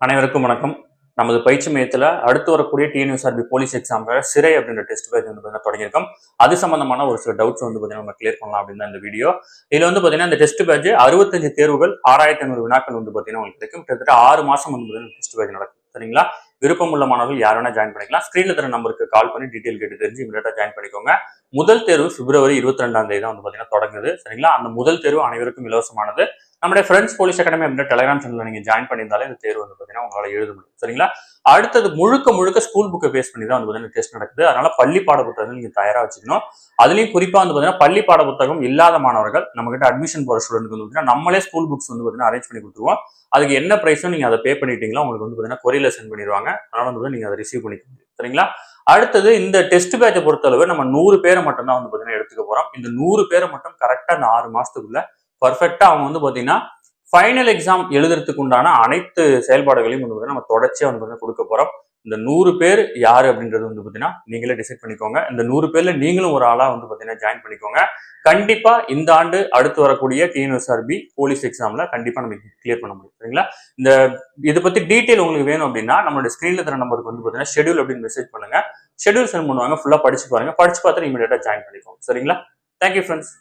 அனைவருக்கும் வணக்கம். நமது பயிற்சி மையத்தில் அடுத்து வரக்கூடிய டிஎன்யூஎஸ்ஆர்பி போலீஸ் எக்ஸாம்ல சிறை அப்படின்ற டெஸ்ட் பேஜ் வந்து பார்த்தீங்கன்னா தொடங்கியிருக்கோம். அது சம்பந்தமான ஒரு சில டவுட்ஸ் வந்து பார்த்தீங்கன்னா நம்ம கிளியர் பண்ணலாம் அப்படின்னு தான் இந்த வீடியோ. இதில் வந்து பார்த்தீங்கன்னா இந்த டெஸ்ட் பேஜ் 65 தேர்வுகள் 6500 வினாக்கள் வந்து பார்த்தீங்கன்னா உங்களுக்கு கிடைக்கும். கிட்டத்தட்ட 6 மாசம் வந்து பார்த்தீங்கன்னா டெஸ்ட் பேஜ் நடக்கும். சரிங்களா? விருப்பம் உள்ள மாணவர்கள் யார் வேணா ஜாயின் பண்ணிக்கலாம். ஸ்கிரீன்ல தர நம்பருக்கு கால் பண்ணி டீடைல் கேட்டு தெரிஞ்சு இமீடியட்டா ஜாயின் பண்ணிக்கோங்க. முதல் தேர்வு பிப்ரவரி 22ஆம் தேதி தான் வந்து பார்த்தீங்கன்னா தொடங்குது. சரிங்களா? அந்த முதல் தேர்வு அனைவருக்கும் இலவசமானது. நம்முடைய ஃப்ரெண்ட்ஸ் போலீஸ் அகாடமி அப்படின்ற டெலிகிராம் சேனல்ல நீங்க ஜாயின் பண்ணியிருந்தாலே இந்த தேர்வு வந்து பார்த்தீங்கன்னா உங்களால எழுத முடியும். சரிங்களா? அடுத்தது முழுக்க ஸ்கூல் புக்கை பேஸ் பண்ணி தான் வந்து பார்த்தீங்கன்னா டெஸ்ட் நடக்குது. அதனால பள்ளி பாட புத்தகங்கள் நீங்க தயாரா வச்சுக்கணும். அதுலயும் குறிப்பா வந்து பார்த்தீங்கன்னா பள்ளி பாட புத்தகம் இல்லாத மாணவர்கள் நம்ம கிட்ட அட்மிஷன் போற ஸ்டூடெண்ட் வந்து பார்த்தீங்கன்னா நம்மளே ஸ்கூல் புக்ஸ் வந்து பார்த்தீங்கன்னா அரேஞ்ச் பண்ணி கொடுத்துருவோம். அதுக்கு என்ன பிரைஸும் நீங்க அதை பே பண்ணிட்டீங்களா உங்களுக்கு வந்து பார்த்தீங்கன்னா கொரியர்ல சென்ட் பண்ணிடுவாங்க. அதனால வந்து நீங்க அதை ரிசீவ் பண்ணிக்க முடியும். சரிங்களா? அடுத்தது இந்த டெஸ்ட் பேட்சை பொறுத்தளவு நம்ம 100 பேரை மட்டும் தான் வந்து பார்த்தீங்கன்னா எடுத்துக்க போறோம். இந்த 100 பேரை மட்டும் கரெக்டா இந்த 6 மாசத்துக்குள்ள பர்ஃபெக்டா அவங்க வந்து பார்த்தீங்கன்னா ஃபைனல் எக்ஸாம் எழுதுறதுக்கு உண்டான அனைத்து செயல்பாடுகளையும் வந்து நம்ம தொடர்ச்சியா வந்து கொடுக்க போறோம். இந்த 100 பேர் யாரு அப்படின்றது வந்து பாத்தீங்கன்னா நீங்களே டிசைட் பண்ணிக்கோங்க. இந்த 100 பேர்ல நீங்களும் ஒரு ஆளா வந்து பாத்தீங்கன்னா ஜாயின் பண்ணிக்கோங்க. கண்டிப்பா இந்த ஆண்டு அடுத்து வரக்கூடிய டிஎன்யூஎஸ்ஆர்பி போலீஸ் எக்ஸாம்ல கண்டிப்பா நம்ம கிளியர் பண்ண முடியும். சரிங்களா? இந்த இதை பத்தி டீடைல் உங்களுக்கு வேணும் அப்படின்னா நம்மளோட ஸ்கிரீன்ல தர நம்பருக்கு வந்து பாத்தீங்கன்னா ஷெட்யூல் அப்படின்னு மெசேஜ் பண்ணுங்க. ஷெட்யூல் சென்ட் பண்ணுவாங்க. ஃபுல்லா படிச்சு பாருங்க. படிச்சு பார்த்து இமீடியட்டா ஜாயின் பண்ணிக்கோங்க. சரிங்களா? Thank you friends.